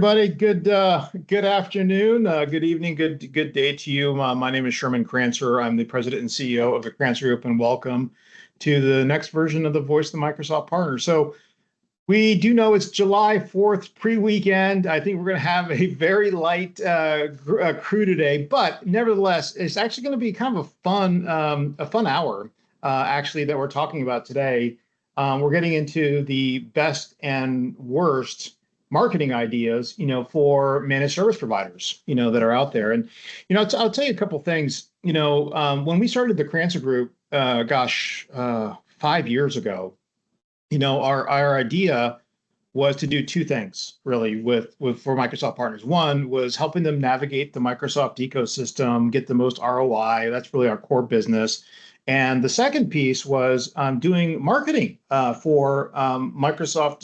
Everybody, good afternoon, good evening, good day to you. My name is Sherman Crancer. I'm the president and CEO of the Crancer Group, and welcome to the next version of the Voice of the Microsoft Partner. So we do know it's July 4th pre-weekend. I think we're going to have a very light crew today, but nevertheless, it's actually going to be kind of a fun hour actually that we're talking about today. We're getting into the best and worst marketing ideas, for managed service providers, that are out there. And, I'll tell you a couple things. When we started the Crancer Group, 5 years ago, our idea was to do two things really with for Microsoft partners. One was helping them navigate the Microsoft ecosystem, get the most ROI. That's really our core business. And the second piece was doing marketing for Microsoft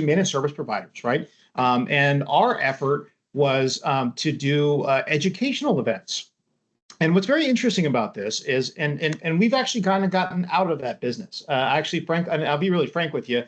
managed service providers, right? And our effort was to do educational events. And what's very interesting about this is, and we've actually kind of gotten out of that business. Actually, Frank, and I'll be really frank with you,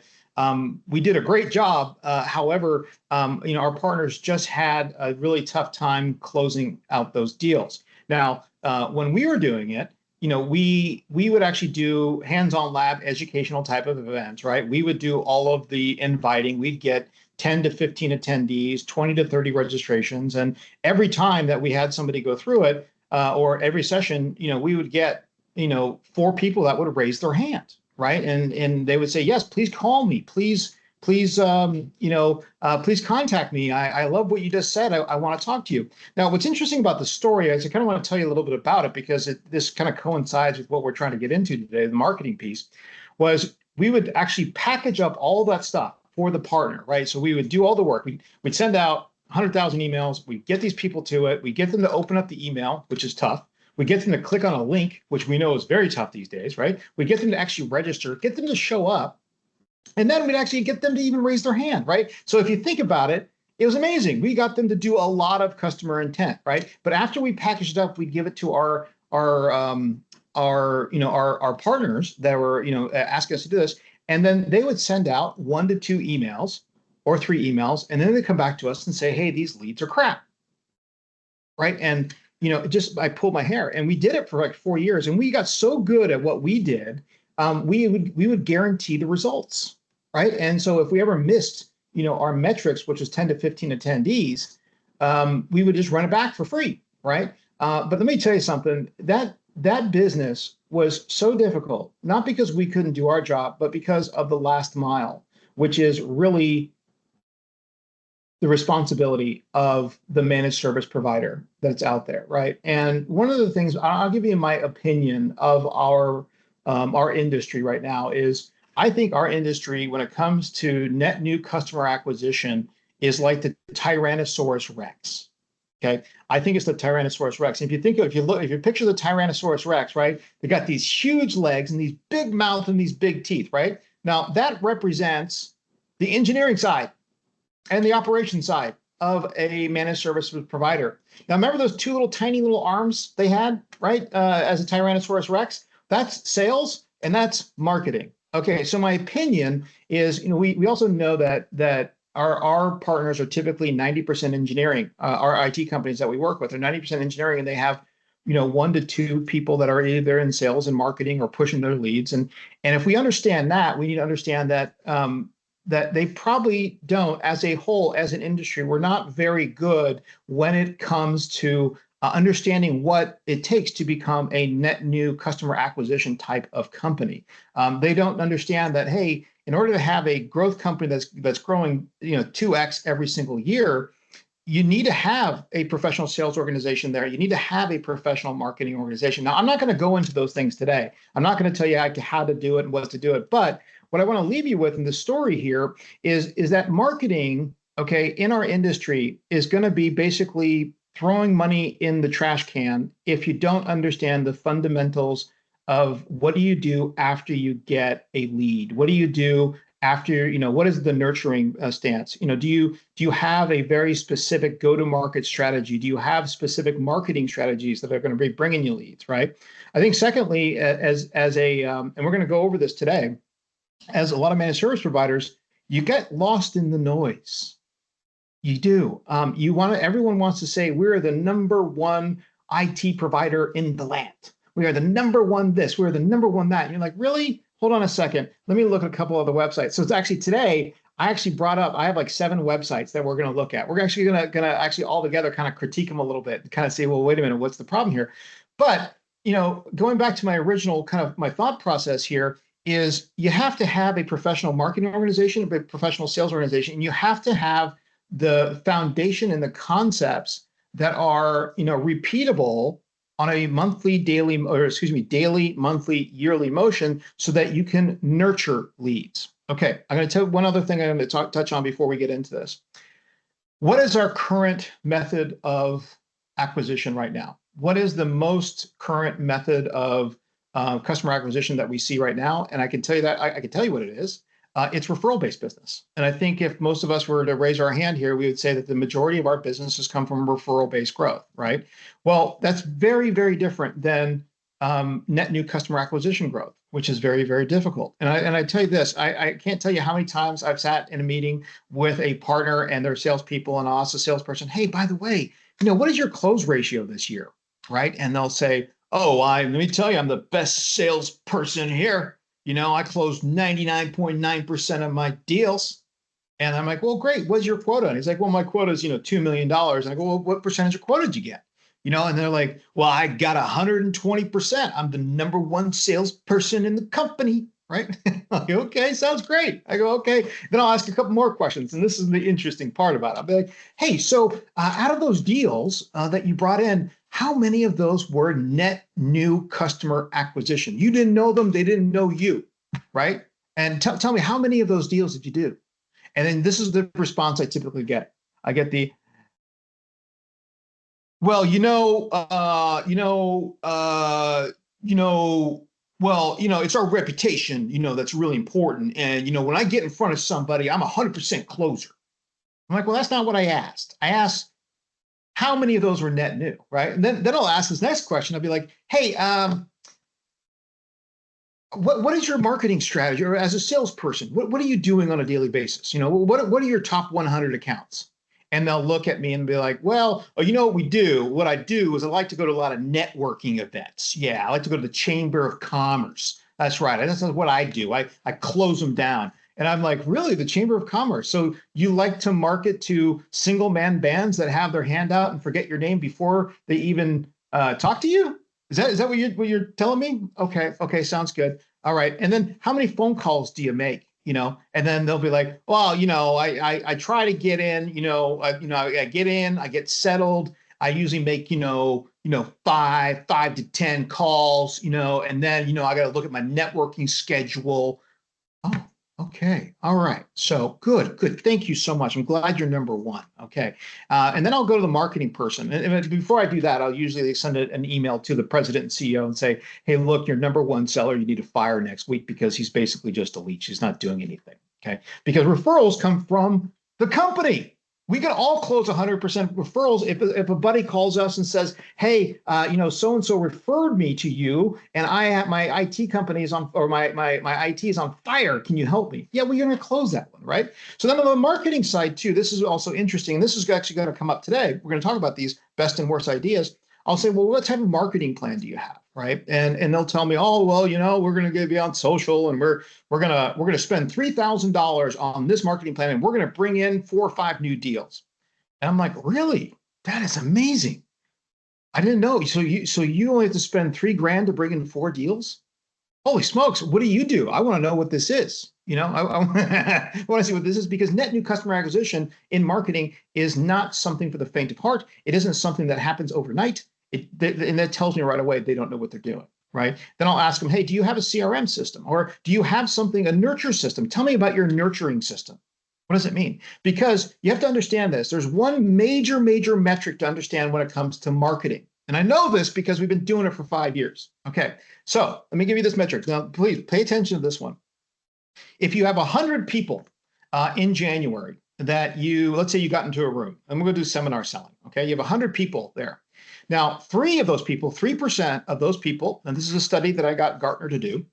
we did a great job. However, our partners just had a really tough time closing out those deals. Now, when we were doing it, we would actually do hands-on lab educational type of events, right? We would do all of the inviting. We'd get 10 to 15 attendees, 20 to 30 registrations, and every time that we had somebody go through it, or every session, we would get, four people that would raise their hand, right? And they would say, yes, please call me, please, please contact me. I love what you just said. I want to talk to you. Now, what's interesting about the story is I kind of want to tell you a little bit about it because this kind of coincides with what we're trying to get into today. The marketing piece was we would actually package up all that stuff for the partner, right? So we would do all the work. We'd send out 100,000 emails. We get these people to it. We get them to open up the email, which is tough. We get them to click on a link, which we know is very tough these days, right? We get them to actually register, get them to show up, and then we'd actually get them to even raise their hand, right? So if you think about it, it was amazing. We got them to do a lot of customer intent, right? But after we packaged it up, we'd give it to our partners that were, asking us to do this, and then they would send out 1 to 2 emails or 3 emails, and then they come back to us and say, hey, these leads are crap, right? And, I pulled my hair, and we did it for like 4 years, and we got so good at what we did, we would guarantee the results, right? And so if we ever missed, our metrics, which was 10 to 15 attendees, we would just run it back for free, right? But let me tell you something, that business was so difficult, not because we couldn't do our job, but because of the last mile, which is really the responsibility of the managed service provider that's out there, right? And one of the things I'll give you my opinion of our industry right now is I think our industry, when it comes to net new customer acquisition, is like the Tyrannosaurus Rex. Okay, I think it's the Tyrannosaurus Rex. And if you picture the Tyrannosaurus Rex, right? They got these huge legs and these big mouth and these big teeth, right? Now that represents the engineering side and the operation side of a managed service provider. Now, remember those two tiny little arms they had, right? As a Tyrannosaurus Rex, that's sales and that's marketing. Okay, so my opinion is, we also know that our partners are typically 90% engineering. Our IT companies that we work with are 90% engineering, and they have 1 to 2 people that are either in sales and marketing or pushing their leads. And if we understand that, we need to understand that that they probably don't, as a whole, as an industry, we're not very good when it comes to understanding what it takes to become a net new customer acquisition type of company. They don't understand that, hey, in order to have a growth company that's growing 2x every single year, you need to have a professional sales organization there. You need to have a professional marketing organization. Now, I'm not going to go into those things today. I'm not going to tell you how to do it and what to do it. But what I want to leave you with in the story here is that marketing, okay, in our industry is going to be basically throwing money in the trash can if you don't understand the fundamentals of what do you do after you get a lead? What do you do after, what is the nurturing stance? Do you have a very specific go-to-market strategy? Do you have specific marketing strategies that are going to be bringing you leads, right? I think secondly, and we're going to go over this today, as a lot of managed service providers, you get lost in the noise. You do. Everyone wants to say we're the number one IT provider in the land. We are the number one this, we're the number one that. And you're like, really? Hold on a second. Let me look at a couple of the websites. So it's actually today, I actually brought up, I have like 7 websites that we're going to look at. We're actually gonna actually all together kind of critique them a little bit and kind of say, well, wait a minute, what's the problem here? But going back to my original kind of my thought process here is you have to have a professional marketing organization, a professional sales organization, and you have to have the foundation and the concepts that are repeatable on a monthly, daily, or excuse me, daily, monthly, yearly motion so that you can nurture leads. Okay, I'm going to tell you one other thing I'm going to touch on before we get into this. What is our current method of acquisition right now? What is the most current method of customer acquisition that we see right now? And I can tell you that I can tell you what it is. It's referral-based business. And I think if most of us were to raise our hand here, we would say that the majority of our business has come from referral-based growth, right? Well, that's very, very different than net new customer acquisition growth, which is very, very difficult. And I tell you this, I can't tell you how many times I've sat in a meeting with a partner and their salespeople, and I'll ask the salesperson, hey, by the way, what is your close ratio this year, right? And they'll say, oh, let me tell you, I'm the best salesperson here. I closed 99.9% of my deals. And I'm like, well, great. What's your quota? And he's like, well, my quota is, $2 million. And I go, well, what percentage of quota did you get? And they're like, well, I got 120%. I'm the number one salesperson in the company, right? Like, okay, sounds great. I go, okay. Then I'll ask a couple more questions. And this is the interesting part about it. I'll be like, hey, so out of those deals that you brought in, how many of those were net new customer acquisition? You didn't know them. They didn't know you, right? And tell me, how many of those deals did you do? And then this is the response I typically get. I get the, well, it's our reputation, that's really important. And, when I get in front of somebody, I'm 100% closer. I'm like, well, that's not what I asked. I asked, how many of those were net new, right? And then I'll ask this next question. I'll be like, hey, what is your marketing strategy, or as a salesperson, what are you doing on a daily basis? What are your top 100 accounts? And they'll look at me and be like, well, you know what we do? What I do is I like to go to a lot of networking events. Yeah, I like to go to the Chamber of Commerce. That's right. That's what I do. I close them down. And I'm like, really, the Chamber of Commerce? So you like to market to single man bands that have their hand out and forget your name before they even talk to you? Is that what you're telling me? Okay, sounds good. All right. And then how many phone calls do you make? And then they'll be like, well, I try to get in, I get in, I get settled. I usually make, 5 to 10 calls, and then, I got to look at my networking schedule. Oh, okay. All right. So good. Thank you so much. I'm glad you're number one. Okay. And then I'll go to the marketing person. And before I do that, I'll usually send an email to the president and CEO and say, hey, look, your number one seller, you need to fire next week because he's basically just a leech. He's not doing anything. Okay. Because referrals come from the company. We can all close 100% referrals if a buddy calls us and says, hey, so-and-so referred me to you and I have my IT company is on, or my IT is on fire. Can you help me? Yeah, we're going to close that one, right? So then on the marketing side too, this is also interesting. This is actually going to come up today. We're going to talk about these best and worst ideas. I'll say, well, what type of marketing plan do you have, right? And they'll tell me, oh, well, we're going to be on social and we're going to spend $3,000 on this marketing plan and we're going to bring in 4 or 5 new deals. And I'm like, really? That is amazing. I didn't know. So you only have to spend $3,000 to bring in 4 deals? Holy smokes! What do? I want to know what this is. I want to see what this is, because net new customer acquisition in marketing is not something for the faint of heart. It isn't something that happens overnight. And that tells me right away they don't know what they're doing, right? Then I'll ask them, hey, do you have a CRM system, or do you have a nurture system? Tell me about your nurturing system. What does it mean? Because you have to understand this. There's one major metric to understand when it comes to marketing. And I know this because we've been doing it for 5 years. Okay, so let me give you this metric. Now, please pay attention to this one. If you have 100 people in January that let's say you got into a room, and we're going to do seminar selling. Okay, you have 100 people there. Now, 3% of those people, and this is a study that I got Gartner to do,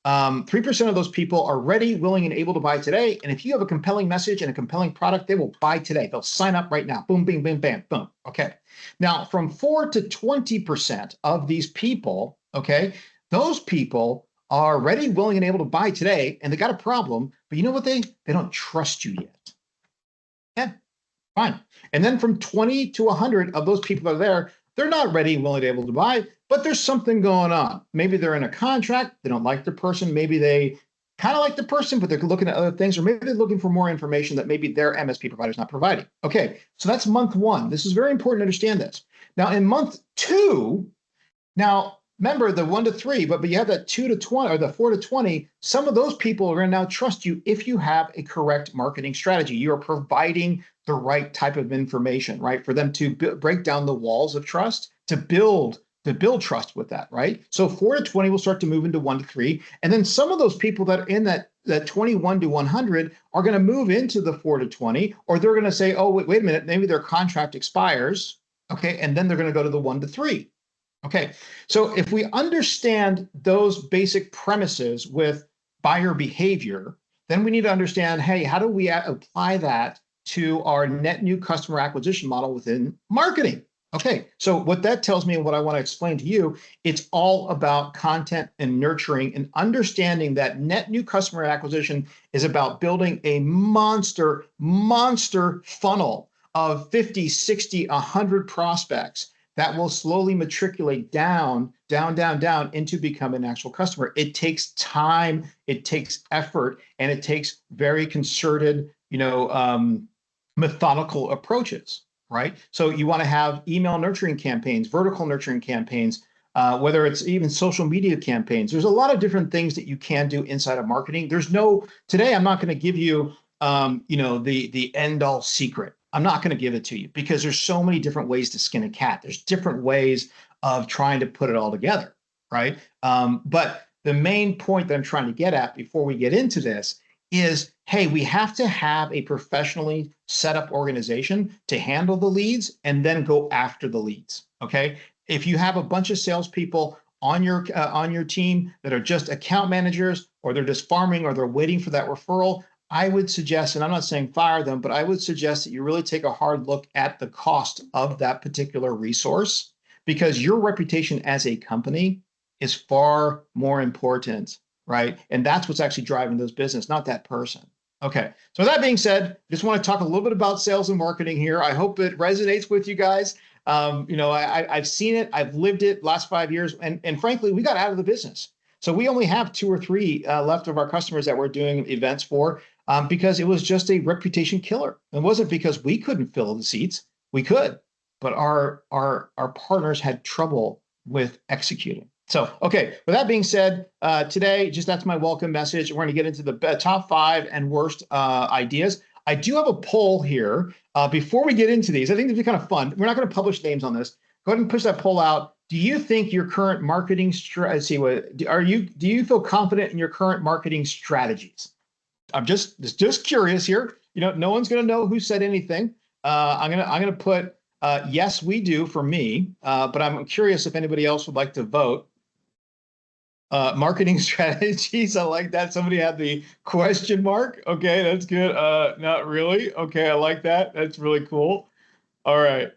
3% of those people are ready, willing, and able to buy today. And if you have a compelling message and a compelling product, they will buy today. They'll sign up right now. Boom, bing, bing, bam, boom. Okay. Now, from 4 to 20% of these people, okay, those people are ready, willing, and able to buy today, and they got a problem. But you know what? They don't trust you yet. Yeah, fine. And then from 20 to 100 of those people that are there, they're not ready, willing, able to buy, but there's something going on. Maybe they're in a contract, they don't like the person, maybe they kind of like the person, but they're looking at other things, or maybe they're looking for more information that maybe their MSP provider is not providing. Okay, so that's month one. This is very important to understand this. Now, in month two, now remember the 1 to 3, but you have that 2 to 20 or the 4 to 20. Some of those people are going to now trust you if you have a correct marketing strategy. You are providing the right type of information, right? For them to break down the walls of trust, to build trust with that, right? So 4 to 20 will start to move into 1 to 3. And then some of those people that are in that 21 to 100 are going to move into the 4 to 20, or they're going to say, oh, wait a minute, maybe their contract expires. Okay. And then they're going to go to the 1 to 3. Okay. So if we understand those basic premises with buyer behavior, then we need to understand, hey, how do we apply that to our net new customer acquisition model within marketing? Okay, so what that tells me and what I want to explain to you, it's all about content and nurturing and understanding that net new customer acquisition is about building a monster funnel of 50, 60, 100 prospects that will slowly matriculate down into becoming an actual customer. It takes time, it takes effort, and it takes very concerted, methodical approaches. Right? So you want to have email nurturing campaigns, vertical nurturing campaigns, whether it's even social media campaigns. There's a lot of different things that you can do inside of marketing. Today I'm not going to give you, the end all secret. I'm not going to give it to you because there's so many different ways to skin a cat. There's different ways of trying to put it all together, right? But the main point that I'm trying to get at before we get into this is, hey, we have to have a professionally set up organization to handle the leads and then go after the leads. Okay. If you have a bunch of salespeople on your team that are just account managers, or they're just farming, or they're waiting for that referral, I would suggest, and I'm not saying fire them, but I would suggest that you really take a hard look at the cost of that particular resource, because your reputation as a company is far more important, right? And that's what's actually driving those business, not that person. Okay, so that being said, just want to talk a little bit about sales and marketing here. I hope it resonates with you guys. I've seen it, I've lived it last 5 years, and frankly, we got out of the business. So we only have 2 or 3 left of our customers that we're doing events for, because it was just a reputation killer. It wasn't because we couldn't fill the seats. We could, but our partners had trouble with executing. So, okay, with that being said, today, that's my welcome message. We're going to get into the top 5 and worst ideas. I do have a poll here. Before we get into these, I think this would be kind of fun. We're not going to publish names on this. Go ahead and push that poll out. Do you think your current marketing strategy, do you feel confident in your current marketing strategies? I'm just curious here. No one's going to know who said anything. I'm going to put yes, we do for me, but I'm curious if anybody else would like to vote. Marketing strategies. I like that. Somebody had the question mark. Okay, that's good. Not really. Okay, I like that. That's really cool. All right.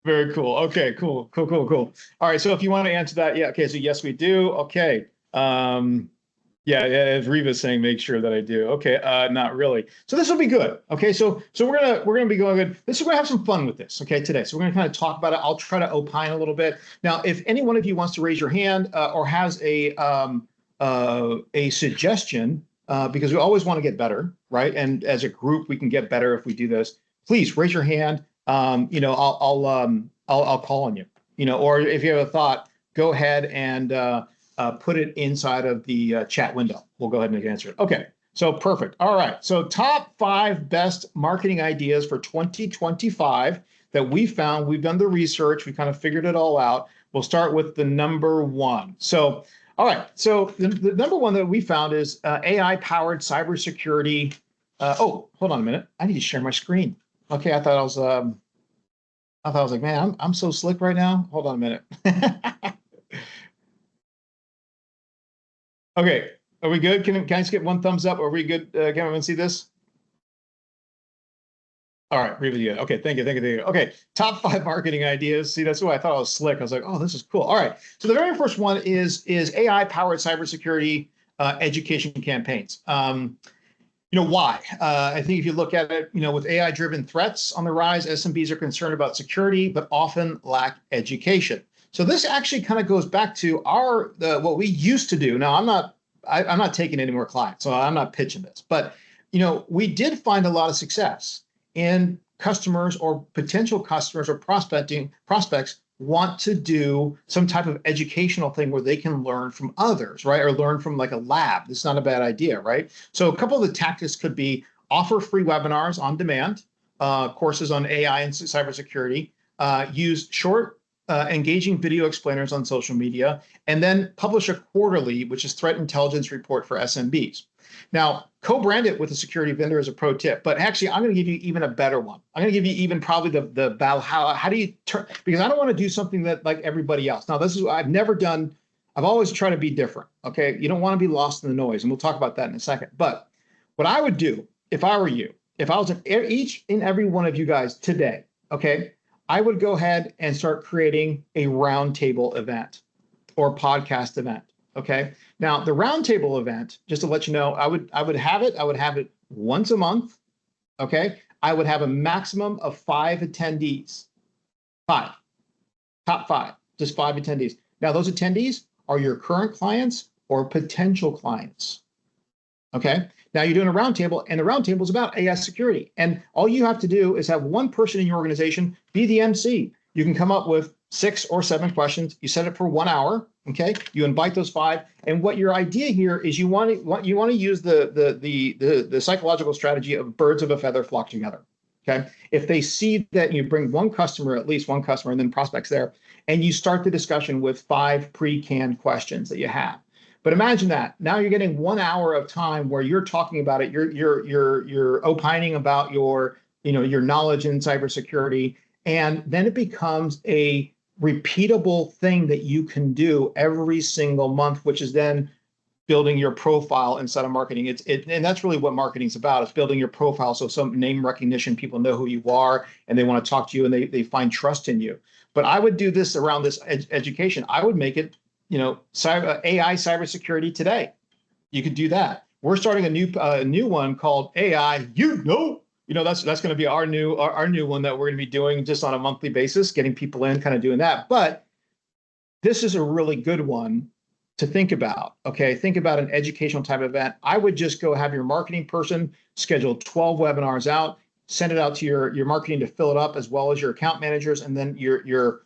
Very cool. Okay, cool. All right. So if you want to answer that, yeah. Okay. So yes, we do. Okay. Yeah, as Reva's saying, make sure that I do. Okay, not really. So this will be good. Okay, so we're gonna be going good. We're gonna have some fun with this. Okay, today. So we're gonna kind of talk about it. I'll try to opine a little bit. Now, if any one of you wants to raise your hand or has a suggestion, because we always want to get better, right? And as a group, we can get better if we do this. Please raise your hand. I'll call on you. Or if you have a thought, go ahead and put it inside of the chat window. We'll go ahead and answer it. Okay, so perfect. All right, so top 5 best marketing ideas for 2025 that we found. We've done the research. We kind of figured it all out. We'll start with the number 1. So, all right, so the number 1 that we found is AI-powered cybersecurity. Oh, hold on a minute. I need to share my screen. Okay, I thought I was like, man, I'm so slick right now. Hold on a minute. Okay, are we good? Can I just get one thumbs up? Are we good? Can everyone see this? All right, really good. Okay, thank you, thank you, thank you. Okay, top 5 marketing ideas. See, that's why I thought I was slick. I was like, oh, this is cool. All right, so the very first one is AI powered cybersecurity education campaigns. Why? I think if you look at it, with AI driven threats on the rise, SMBs are concerned about security, but often lack education. So this actually kind of goes back to our what we used to do. Now, I'm not taking any more clients, so I'm not pitching this, but we did find a lot of success in customers or potential customers or prospects want to do some type of educational thing where they can learn from others, right? Or learn from like a lab. It's not a bad idea, right? So a couple of the tactics could be offer free webinars on demand, courses on AI and cybersecurity, use short, engaging video explainers on social media, and then publish a quarterly, which is threat intelligence report for SMBs. Now, co-brand it with a security vendor as a pro tip, but actually, I'm going to give you even a better one. I'm going to give you even probably the battle. How do you turn? Because I don't want to do something that like everybody else. Now, this is I've never done. I've always tried to be different. Okay, you don't want to be lost in the noise, and we'll talk about that in a second. But what I would do if I were you, if I was in each and every one of you guys today, okay, I would go ahead and start creating a roundtable event or podcast event. Okay. Now the roundtable event, just to let you know, I would have it once a month. Okay. I would have a maximum of 5 attendees. Five, top five, just 5 attendees. Now those attendees are your current clients or potential clients. Okay. Now you're doing a roundtable, and the roundtable is about AI security. And all you have to do is have one person in your organization be the MC. You can come up with 6 or 7 questions. You set it for 1 hour. Okay. You invite those 5. And what your idea here is you want to use the psychological strategy of birds of a feather flock together. Okay. If they see that you bring at least one customer, and then prospects there, and you start the discussion with 5 pre-canned questions that you have. But imagine that now you're getting 1 hour of time where you're talking about it. You're opining about your knowledge in cybersecurity, and then it becomes a repeatable thing that you can do every single month, which is then building your profile inside of marketing. And that's really what marketing is about. It's building your profile. So some name recognition, people know who you are and they want to talk to you, and they find trust in you. But I would do this around this education. I would make it, AI cybersecurity today. You could do that. We're starting a new one called AI. That's going to be our new one that we're going to be doing just on a monthly basis, getting people in, kind of doing that. But this is a really good one to think about. Okay, think about an educational type event. I would just go have your marketing person schedule 12 webinars out, send it out to your marketing to fill it up, as well as your account managers, and then your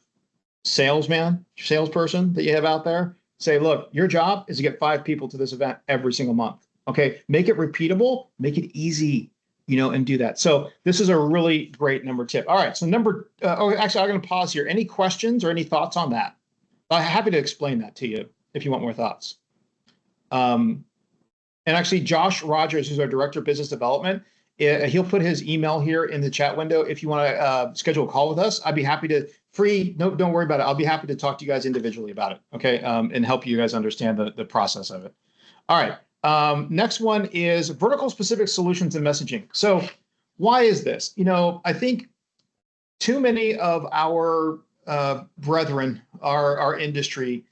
salesperson that you have out there. Say, look, your job is to get 5 people to this event every single month. Okay, make it repeatable, make it easy, and do that. So this is a really great number tip. All right, so actually, I'm going to pause here. Any questions or any thoughts on that? I'm happy to explain that to you if you want more thoughts. And actually, Josh Rogers, who's our director of business development, he'll put his email here in the chat window. If you want to schedule a call with us, I'd be happy to No, don't worry about it. I'll be happy to talk to you guys individually about it. Okay. And help you guys understand the process of it. All right. Next one is vertical specific solutions and messaging. So why is this? I think too many of our brethren, our industry,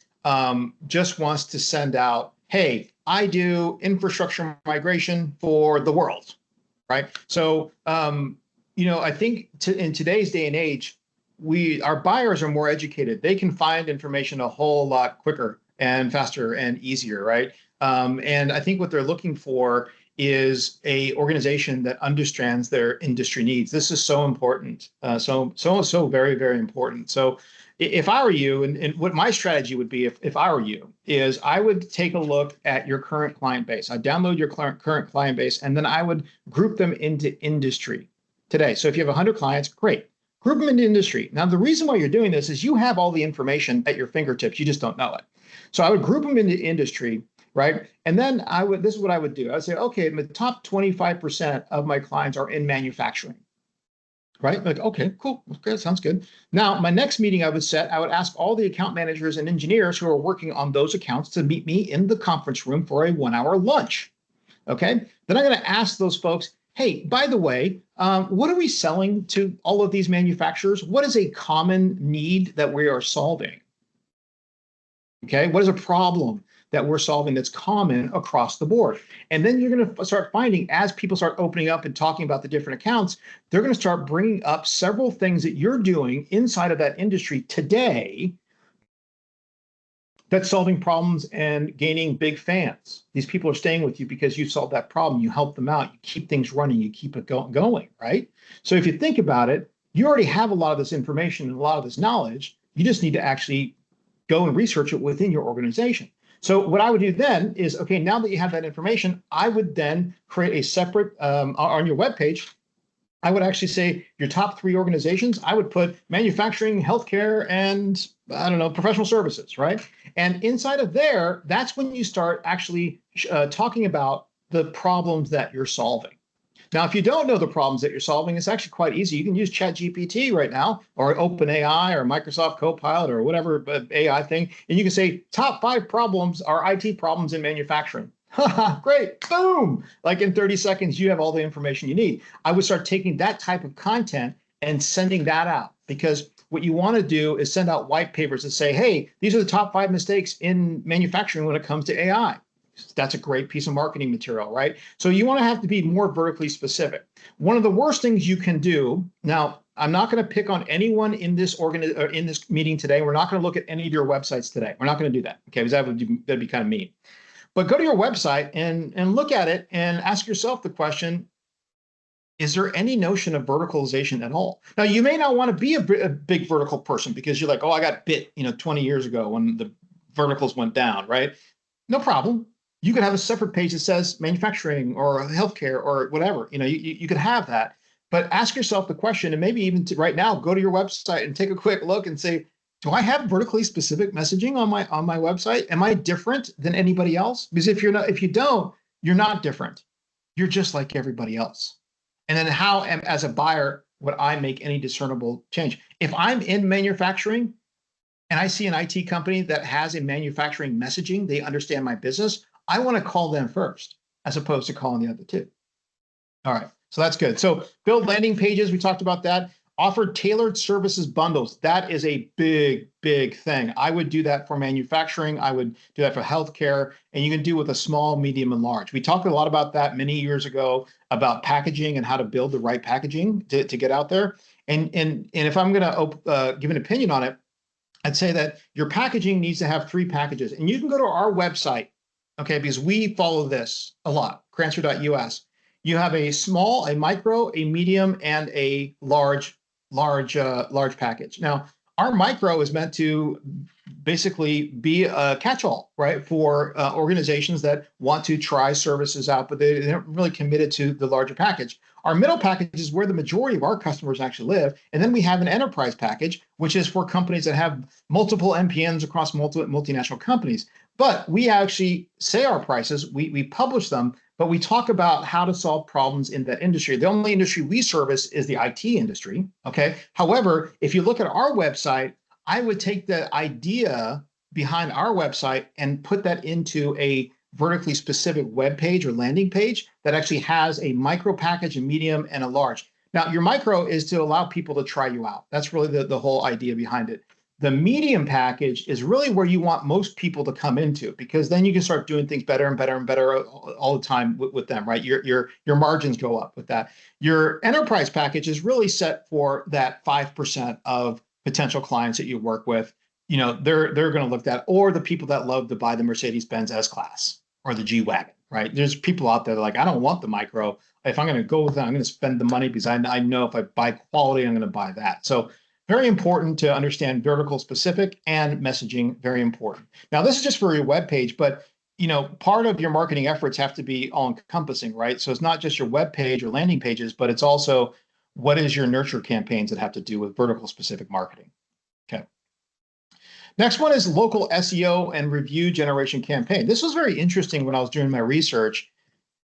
just wants to send out, hey, I do infrastructure migration for the world, right? So, I think in today's day and age, our buyers are more educated. They can find information a whole lot quicker and faster and easier, right? And I think what they're looking for is a organization that understands their industry needs. This is so important. So very, very important. So if I were you, and what my strategy would be if I were you, is I would take a look at your current client base. I'd download your current client base, and then I would group them into industry today. So if you have 100 clients, great. Group them into industry. Now, the reason why you're doing this is you have all the information at your fingertips. You just don't know it. So I would group them into industry, right? And then this is what I would do. I would say, okay, the top 25% of my clients are in manufacturing. right? Like, okay, cool. Okay, sounds good. Now, my next meeting I would ask all the account managers and engineers who are working on those accounts to meet me in the conference room for a 1 hour lunch. Okay. Then I'm going to ask those folks, hey, by the way, what are we selling to all of these manufacturers? What is a common need that we are solving? Okay. What is a problem that we're solving that's common across the board? And then you're going to start finding, as people start opening up and talking about the different accounts, they're going to start bringing up several things that you're doing inside of that industry today that's solving problems and gaining big fans. These people are staying with you because you solved that problem. You help them out. You keep things running. You keep it going, right? So if you think about it, you already have a lot of this information and a lot of this knowledge. You just need to actually go and research it within your organization. So what I would do then is, okay, now that you have that information, I would then create a separate, on your webpage, I would actually say your top 3 organizations. I would put manufacturing, healthcare, and I don't know, professional services, right? And inside of there, that's when you start actually talking about the problems that you're solving. Now, if you don't know the problems that you're solving, it's actually quite easy. You can use ChatGPT right now, or OpenAI, or Microsoft Copilot, or whatever AI thing, and you can say top 5 problems are IT problems in manufacturing. Great, boom! Like in 30 seconds, you have all the information you need. I would start taking that type of content and sending that out, because what you want to do is send out white papers that say, hey, these are the top 5 mistakes in manufacturing when it comes to AI. That's a great piece of marketing material, right? So you want to have to be more vertically specific. One of the worst things you can do, now, I'm not going to pick on anyone in this in this meeting today. We're not going to look at any of your websites today. We're not going to do that, okay? Because that'd be kind of mean. But go to your website and look at it and ask yourself the question, is there any notion of verticalization at all? Now, you may not want to be a big vertical person because you're like, oh, I got bit, 20 years ago when the verticals went down, right? No problem. You could have a separate page that says manufacturing or healthcare or whatever. You could have that. But ask yourself the question, and maybe even right now, go to your website and take a quick look and say, do I have vertically specific messaging on my website? Am I different than anybody else? Because if you don't, you're not different. You're just like everybody else. And then how, as a buyer, would I make any discernible change? If I'm in manufacturing and I see an IT company that has a manufacturing messaging, they understand my business, I want to call them first, as opposed to calling the other 2. All right, so that's good. So build landing pages, we talked about that. Offer tailored services bundles. That is a big, big thing. I would do that for manufacturing. I would do that for healthcare, and you can do with a small, medium, and large. We talked a lot about that many years ago about packaging and how to build the right packaging to get out there. And if I'm going to give an opinion on it, I'd say that your packaging needs to have 3 packages. And you can go to our website, okay, because we follow this a lot, crancer.us. You have a small, a micro, a medium, and a large package. Now, our micro is meant to basically be a catch-all, right, for organizations that want to try services out, but they're not really committed to the larger package. Our middle package is where the majority of our customers actually live. And then we have an enterprise package, which is for companies that have multiple MPNs across multinational companies. But we actually say our prices, we publish them, but we talk about how to solve problems in that industry. The only industry we service is the IT industry, okay? However, if you look at our website, I would take the idea behind our website and put that into a vertically specific web page or landing page that actually has a micro package, a medium, and a large. Now, your micro is to allow people to try you out. That's really the whole idea behind it. The medium package is really where you want most people to come into, because then you can start doing things better and better and better all the time with them, right? Your margins go up with that. Your enterprise package is really set for that 5% of potential clients that you work with. They're going to look at, or the people that love to buy the Mercedes-Benz S-Class or the G-Wagon, right? There's people out there that are like, I don't want the micro. If I'm going to go with that, I'm going to spend the money because I know if I buy quality, I'm going to buy that. So very important to understand vertical specific and messaging, very important. Now, this is just for your web page, but part of your marketing efforts have to be all encompassing, right? So it's not just your web page or landing pages, but it's also what is your nurture campaigns that have to do with vertical specific marketing. Okay. Next one is local SEO and review generation campaign. This was very interesting when I was doing my research.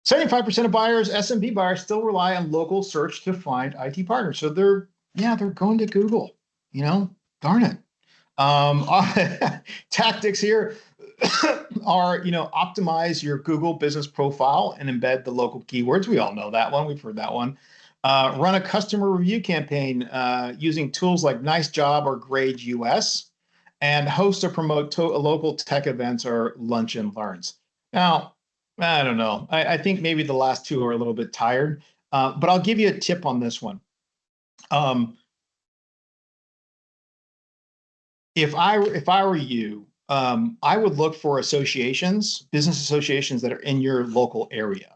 75% of buyers, SMB buyers, still rely on local search to find IT partners. So they're going to Google, darn it. Tactics here are, optimize your Google business profile and embed the local keywords. We all know that one. We've heard that one. Run a customer review campaign using tools like Nice Job or Grade US, and host or promote local tech events or lunch and learns. Now, I don't know. I think maybe the last two are a little bit tired, but I'll give you a tip on this one. If I were you, I would look for business associations that are in your local area.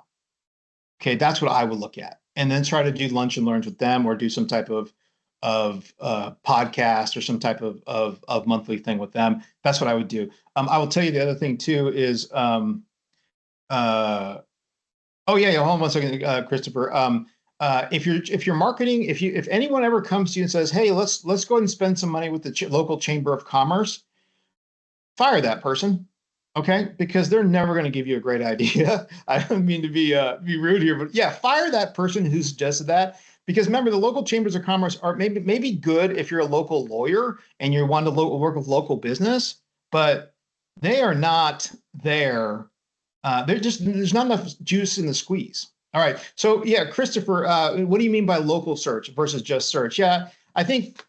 Okay, that's what I would look at, and then try to do lunch and learns with them, or do some type of podcast or some type of monthly thing with them. That's what I would do. I will tell you the other thing too is, oh yeah, hold on one second, Christopher. If you're marketing, if anyone ever comes to you and says, hey, let's go ahead and spend some money with the local chamber of commerce, fire that person. Okay, because they're never going to give you a great idea. I don't mean to be rude here, but yeah, fire that person who suggested that. Because remember, the local chambers of commerce are maybe good if you're a local lawyer and you want to work with local business, but they are not there. There's not enough juice in the squeeze. All right, so yeah, Christopher, what do you mean by local search versus just search? Yeah, I think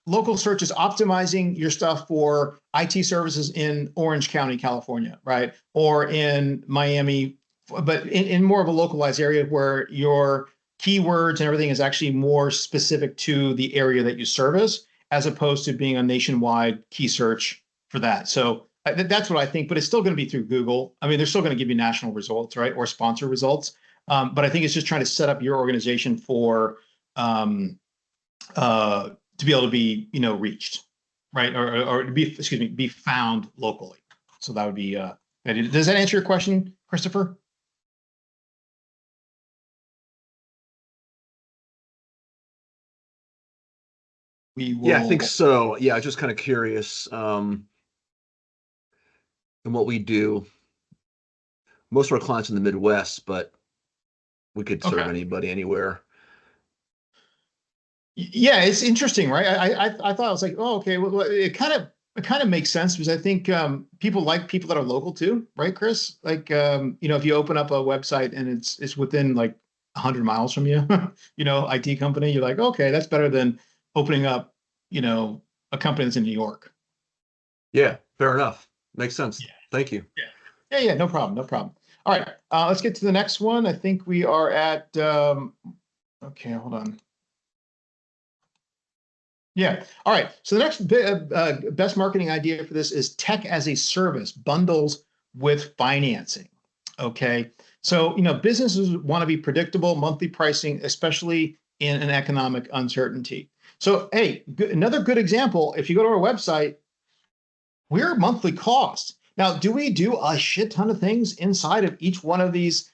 local search is optimizing your stuff for IT services in Orange County, California, right? Or in Miami, but in more of a localized area where your keywords and everything is actually more specific to the area that you service, as opposed to being a nationwide key search for that. So that's what I think, but it's still going to be through Google. I mean, they're still going to give you national results, right? Or sponsor results. But I think it's just trying to set up your organization for to be able to be, reached, right? Or to be found locally. So that would be, does that answer your question, Christopher? Yeah, I think so. Yeah, I was just kind of curious. And what we do, most of our clients in the Midwest, but we could serve Okay. anybody anywhere. Yeah, it's interesting, right? I thought I was like, oh, okay. Well, it kind of makes sense, because I think people like people that are local too, right, Chris? Like, if you open up a website and it's within like 100 miles from you, IT company, you're like, okay, that's better than opening up, a company that's in New York. Yeah, fair enough. Makes sense. Yeah. Thank you. Yeah. Yeah. No problem. No problem. All right. Let's get to the next one. I think we are at. Okay, hold on. Yeah. All right. So the next best marketing idea for this is tech as a service bundles with financing. Okay. So, businesses want to be predictable monthly pricing, especially in an economic uncertainty. So, hey, another good example, if you go to our website, we're monthly cost. Now, do we do a shit ton of things inside of each one of these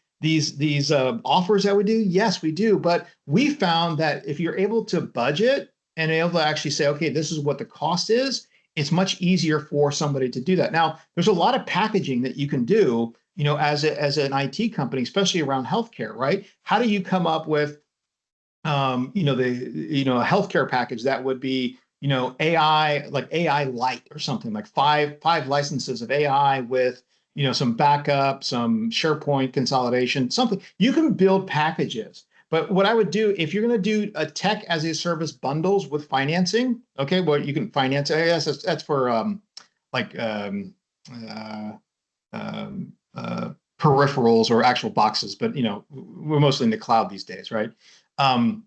offers that we do? Yes, we do. But we found that if you're able to budget and able to actually say, okay, this is what the cost is, it's much easier for somebody to do that. Now, there's a lot of packaging that you can do, as an IT company, especially around healthcare, right? How do you come up with, a healthcare package that would be, AI, like AI Lite or something, like five licenses of AI with, some backup, some SharePoint consolidation, something. You can build packages. But what I would do, if you're going to do a tech as a service bundles with financing, okay, well, you can finance. I guess that's for like uh, peripherals or actual boxes. But we're mostly in the cloud these days, right? Um,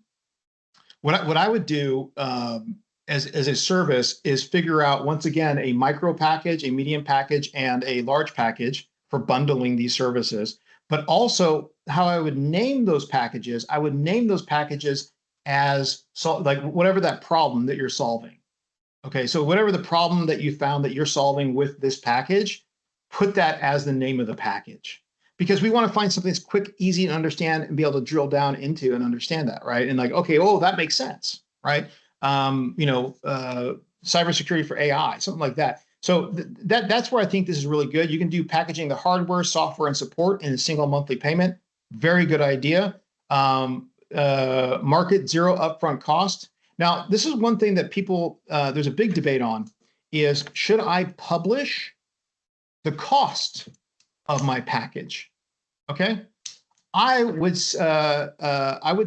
what I would do as a service is figure out, once again, a micro package, a medium package, and a large package for bundling these services. But also, how I would name those packages, I would name those packages as like whatever that problem that you're solving. Okay, so whatever the problem that you found that you're solving with this package, put that as the name of the package. Because we want to find something that's quick, easy to understand, and be able to drill down into and understand that, right? And like, okay, oh, that makes sense, right? Cybersecurity for AI, something like that. So that's where I think this is really good. You can do packaging the hardware, software, and support in a single monthly payment. Very good idea. Market zero upfront cost. Now, this is one thing that people, there's a big debate on, is should I publish the cost of my package? Okay. I would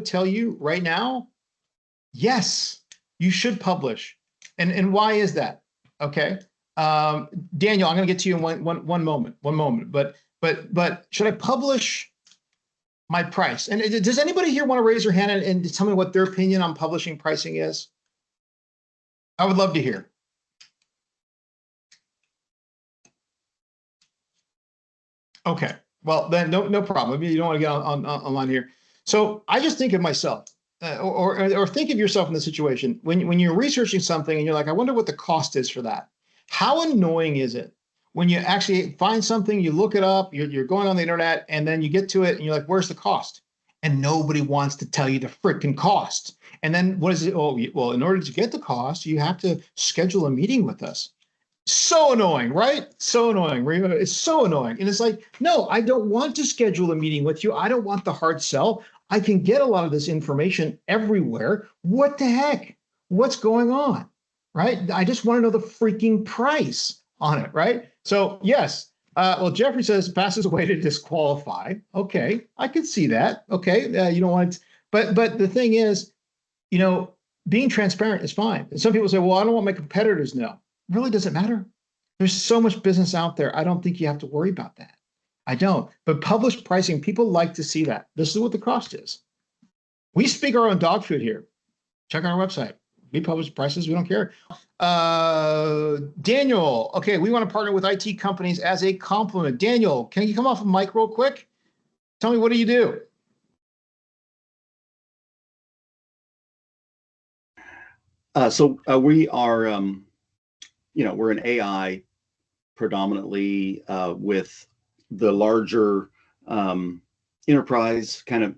tell you right now, yes, you should publish. And why is that? Okay. Daniel, I'm going to get to you in one moment. But should I publish my price? And does anybody here want to raise their hand and tell me what their opinion on publishing pricing is? I would love to hear. Okay. Well, then no problem. You don't want to get online here. So I just think of myself, or think of yourself in the situation when you're researching something and you're like, I wonder what the cost is for that. How annoying is it when you actually find something, you look it up, you're going on the internet, and then you get to it and you're like, where's the cost? And nobody wants to tell you the freaking cost. And then what is it? Oh, well, in order to get the cost, you have to schedule a meeting with us. So annoying, right? So annoying. It's so annoying. And it's like, no, I don't want to schedule a meeting with you. I don't want the hard sell. I can get a lot of this information everywhere. What the heck? What's going on? Right? I just want to know the freaking price on it, right? So yes. Well, Jeffrey says fastest way to disqualify. Okay, I can see that. Okay, you don't want to, but the thing is, being transparent is fine. And some people say, well, I don't want my competitors to know. It really doesn't matter. There's so much business out there. I don't think you have to worry about that. I don't. But published pricing, people like to see that. This is what the cost is. We speak our own dog food here. Check out our website. We publish prices. We don't care. Daniel, okay, we want to partner with IT companies as a complement. Daniel, can you come off of mic real quick? Tell me, what do you do? We are, we're an AI predominantly with the larger enterprise kind of,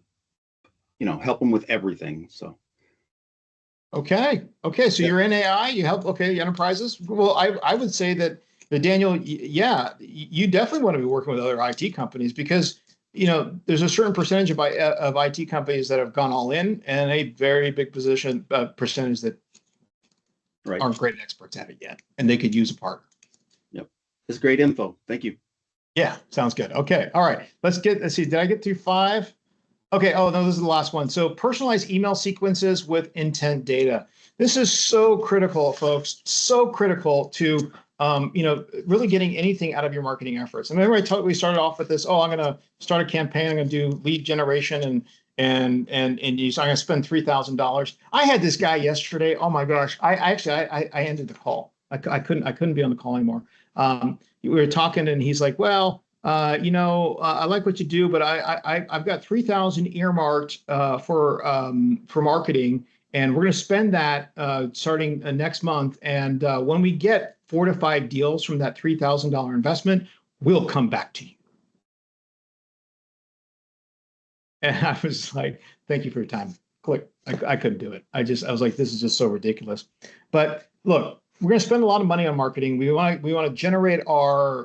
help them with everything. So. Okay. So you're in AI, you help, enterprises. Well, I would say that Daniel, yeah, you definitely want to be working with other IT companies because, there's a certain percentage of IT companies that have gone all in and a very big percentage that aren't great experts at it yet, and they could use a partner. Yep. It's great info. Thank you. Yeah, sounds good. Okay. All right. Let's see. Did I get through 5? Okay. Oh, no, this is the last one. So personalized email sequences with intent data. This is so critical, folks. So critical to, really getting anything out of your marketing efforts. And remember we started off with this, I'm going to start a campaign. I'm going to do lead generation and I'm going to spend $3,000. I had this guy yesterday. Oh my gosh. I ended the call. I couldn't be on the call anymore. We were talking and he's like, well, I like what you do, but I've got 3,000 earmarked for marketing, and we're going to spend that starting next month. And when we get 4 to 5 deals from that $3,000 investment, we'll come back to you. And I was like, thank you for your time. Click. I couldn't do it. I was like, this is just so ridiculous. But look, we're going to spend a lot of money on marketing. We want to generate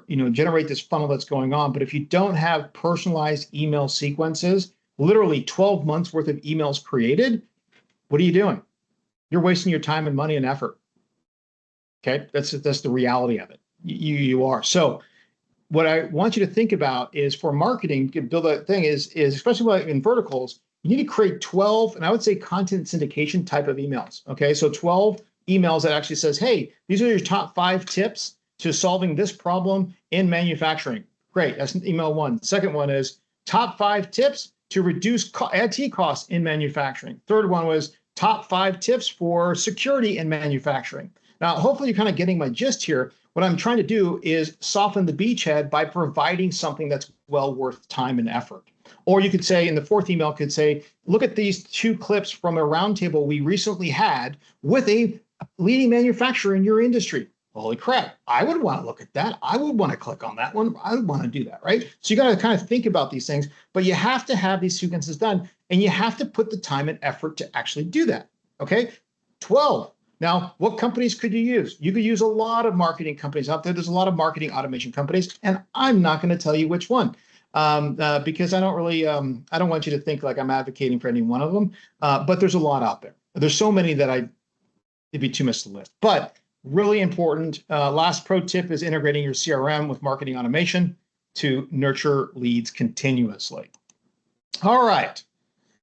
generate this funnel that's going on. But if you don't have personalized email sequences, literally 12 months worth of emails created, what are you doing? You're wasting your time and money and effort. Okay, that's the reality of it. You are. So what I want you to think about is for marketing, to build a thing is especially in verticals, you need to create 12, and I would say content syndication type of emails. Okay, so 12 emails that actually says, hey, these are your top 5 tips to solving this problem in manufacturing. Great, that's email 1. Second one is top 5 tips to reduce IT costs in manufacturing. Third one was top 5 tips for security in manufacturing. Now, hopefully you're kind of getting my gist here. What I'm trying to do is soften the beachhead by providing something that's well worth time and effort. Or you could say in the 4th email could say, look at these 2 clips from a roundtable we recently had with a leading manufacturer in your industry. Holy crap, I would want to look at that. I would want to click on that one. I would want to do that, right? So you got to kind of think about these things, but you have to have these sequences done and you have to put the time and effort to actually do that, okay? 12, Now, what companies could you use? You could use a lot of marketing companies out there. There's a lot of marketing automation companies, and I'm not going to tell you which one because I don't really, I don't want you to think like I'm advocating for any one of them, but there's a lot out there. There's so many that it'd be too much to list. But really important, last pro tip is integrating your CRM with marketing automation to nurture leads continuously. All right.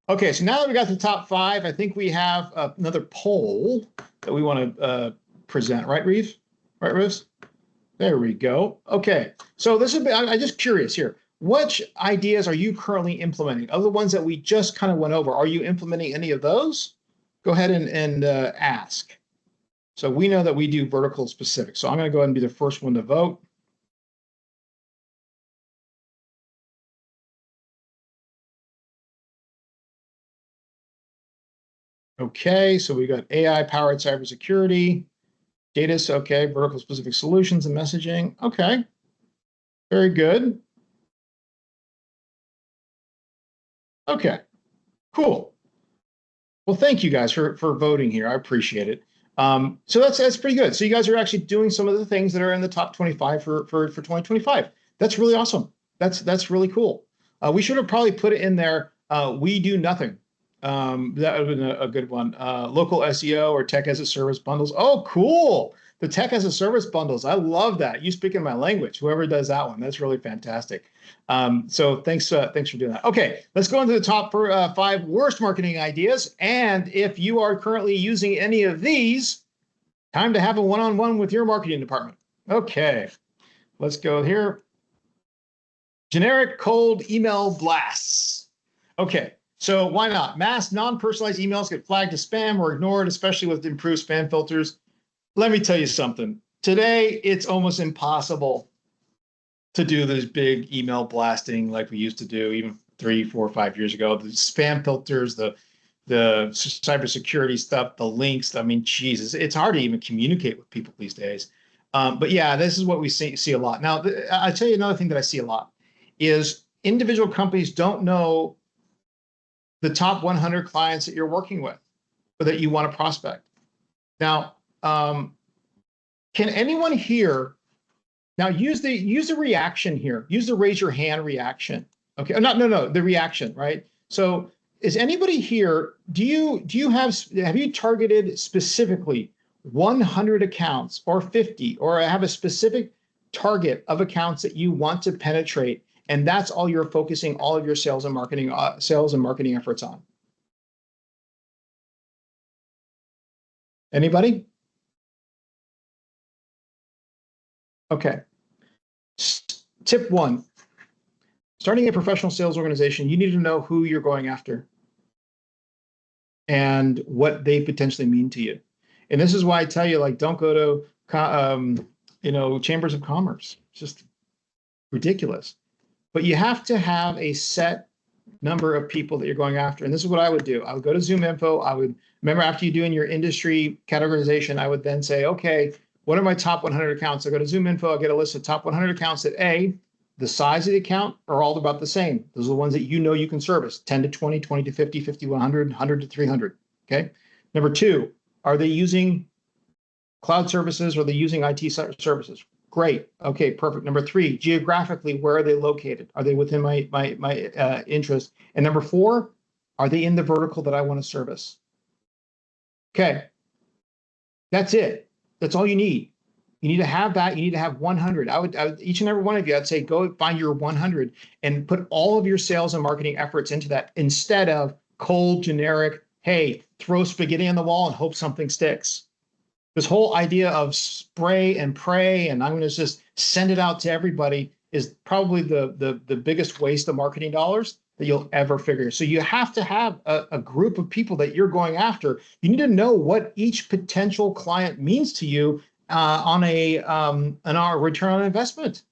Okay, so now that we got the top 5, I think we have another poll that we want to present, right, Reeves? Right, Reeves? There we go. Okay, so this is, I'm just curious here. Which ideas are you currently implementing? Of the ones that we just kind of went over, are you implementing any of those? Go ahead and ask. So we know that we do vertical specific. So I'm going to go ahead and be the first one to vote. Okay, so we got AI-powered cybersecurity, data, okay, vertical specific solutions and messaging. Okay, very good. Okay, cool. Well, thank you guys for voting here. I appreciate it. So that's pretty good. So you guys are actually doing some of the things that are in the top 25 for 2025. That's really awesome. That's really cool. We should have probably put it in there. We do nothing. That would have been a good one. Local SEO or tech as a service bundles. Oh, cool. The tech as a service bundles. I love that. You speaking my language, whoever does that one. That's really fantastic. So thanks for doing that. Okay, let's go into the top 5 worst marketing ideas. And if you are currently using any of these, time to have a one-on-one with your marketing department. Okay, let's go here. Generic cold email blasts. Okay. So why not? Mass non-personalized emails get flagged as spam or ignored, especially with improved spam filters. Let me tell you something. Today, it's almost impossible to do this big email blasting like we used to do even 3, 4, 5 years ago. The spam filters, the cybersecurity stuff, the links. I mean, Jesus, it's hard to even communicate with people these days. But yeah, this is what we see a lot. Now, I'll tell you another thing that I see a lot is individual companies don't know the top 100 clients that you're working with or that you want to prospect. Now, can anyone here now use the reaction here? Use the raise your hand reaction. Okay, no, the reaction, right? So is anybody here, have you targeted specifically 100 accounts or 50 or have a specific target of accounts that you want to penetrate? And that's all you're focusing all of your sales and marketing efforts on. Anybody? Okay. Tip 1, starting a professional sales organization, you need to know who you're going after and what they potentially mean to you. And this is why I tell you, like, don't go to, chambers of commerce. It's just ridiculous. But you have to have a set number of people that you're going after. And this is what I would do. I would go to Zoom Info. I would remember after you doing your industry categorization, I would then say, okay, what are my top 100 accounts? I go to Zoom Info. I get a list of top 100 accounts that the size of the account are all about the same. Those are the ones that you can service, 10 to 20, 20 to 50, 50 to 100, 100 to 300. Okay. Number 2, are they using cloud services or are they using IT services? Great. Okay, perfect. Number 3, geographically, where are they located? Are they within my interest? And number 4, are they in the vertical that I want to service? Okay, that's it. That's all you need. You need to have that. You need to have 100. I would each and every one of you, I'd say go find your 100 and put all of your sales and marketing efforts into that instead of cold, generic, hey, throw spaghetti on the wall and hope something sticks. This whole idea of spray and pray, and I'm going to just send it out to everybody is probably the biggest waste of marketing dollars that you'll ever figure. So you have to have a group of people that you're going after. You need to know what each potential client means to you on our return on investment.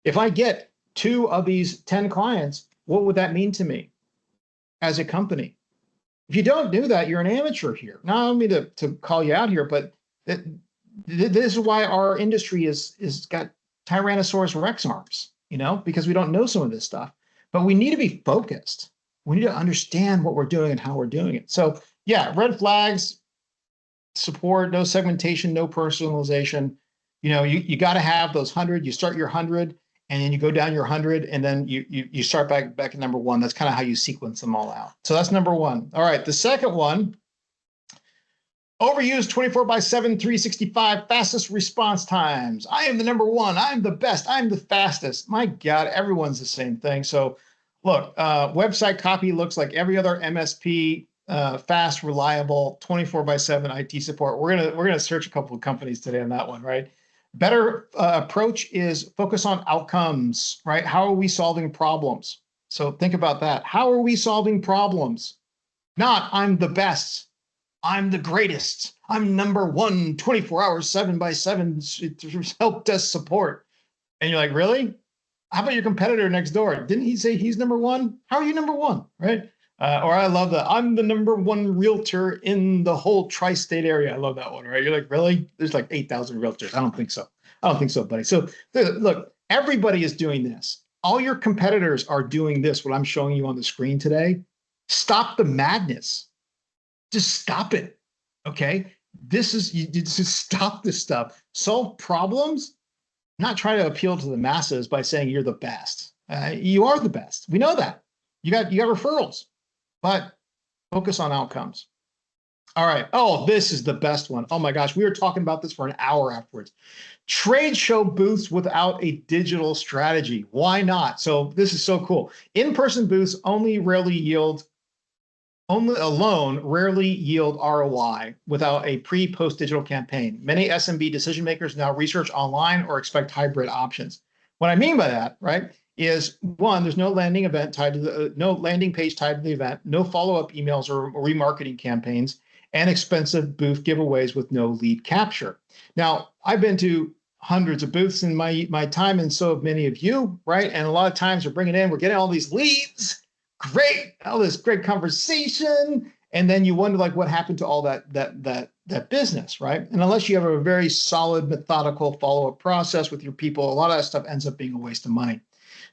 If I get 2 of these 10 clients, what would that mean to me as a company? If you don't do that, you're an amateur here. Not only to call you out here, but this is why our industry is got Tyrannosaurus Rex arms, because we don't know some of this stuff. But we need to be focused. We need to understand what we're doing and how we're doing it. So yeah, red flags, support, no segmentation, no personalization. You got to have those 100. You start your 100, and then you go down your 100, and then you start back at number 1. That's kind of how you sequence them all out. So that's number 1. All right, the second one. Overused 24/7, 365, fastest response times. I am the number 1. I'm the best. I'm the fastest. My God, everyone's the same thing. So look, website copy looks like every other MSP, fast, reliable, 24/7 IT support. We're gonna search a couple of companies today on that one, right? Better approach is focus on outcomes, right? How are we solving problems? So think about that. How are we solving problems? Not I'm the best. I'm the greatest. I'm number 1, 24 hours, 7x7 help desk support. And you're like, really? How about your competitor next door? Didn't he say he's number 1? How are you number 1, right? Or I love that. I'm the number 1 realtor in the whole tri-state area. I love that one, right? You're like, really? There's like 8,000 realtors. I don't think so. I don't think so, buddy. So look, everybody is doing this. All your competitors are doing this, what I'm showing you on the screen today. Stop the madness. Just stop it, okay? You just stop this stuff. Solve problems, not try to appeal to the masses by saying you're the best. You are the best. We know that. You got referrals, but focus on outcomes. All right. Oh, this is the best one. Oh my gosh, we were talking about this for an hour afterwards. Trade show booths without a digital strategy. Why not? So this is so cool. In-person booths alone rarely yield ROI without a pre-post digital campaign. Many SMB decision makers now research online or expect hybrid options. What I mean by that, right, is one, there's no landing page tied to the event, no follow-up emails or remarketing campaigns, and expensive booth giveaways with no lead capture. Now, I've been to hundreds of booths in my time, and so have many of you, right? And a lot of times we're getting all these leads. Great, all this great conversation, and then you wonder like what happened to all that business, right? And unless you have a very solid, methodical follow-up process with your people, a lot of that stuff ends up being a waste of money.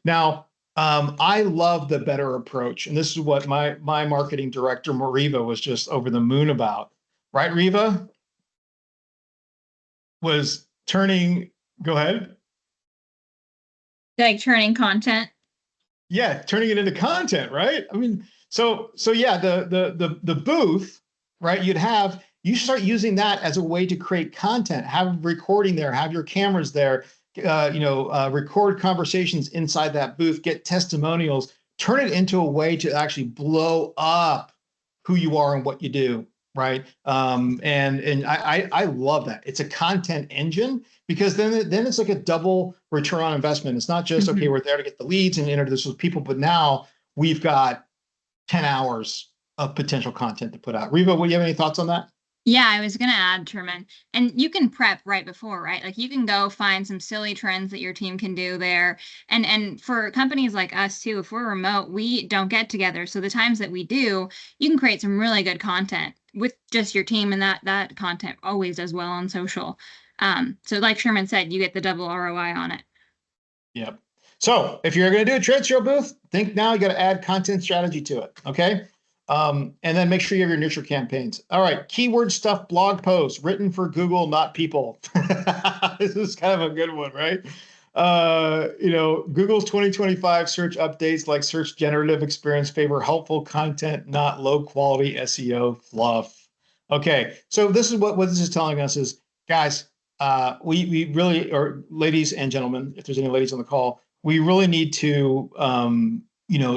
Now, I love the better approach, and this is what my marketing director, Mariva, was just over the moon about, right? Riva was turning. Go ahead. Like turning content. Yeah, turning it into content, right? I mean, so yeah, the booth, right? You start using that as a way to create content, have recording there, have your cameras there, record conversations inside that booth, get testimonials, turn it into a way to actually blow up who you are and what you do, right? And I love that. It's a content engine because then it's like a double return on investment. It's not just, okay, we're there to get the leads and introduce those people, but now we've got 10 hours of potential content to put out. Riva, do you have any thoughts on that? Yeah, I was going to add, Sherman, and you can prep right before, right? Like you can go find some silly trends that your team can do there. And for companies like us too, if we're remote, we don't get together. So the times that we do, you can create some really good content with just your team, and that content always does well on social. So like Sherman said, you get the double ROI on it. Yep. So if you're going to do a trade show booth, think now you got to add content strategy to it. Okay. And then make sure you have your nurture campaigns. All right. Keyword stuff, blog posts written for Google, not people. This is kind of a good one, right? Google's 2025 search updates like search generative experience favor helpful content, not low quality SEO fluff. Okay. So this is what this is telling us is, guys, we really, or ladies and gentlemen, if there's any ladies on the call, we really need to,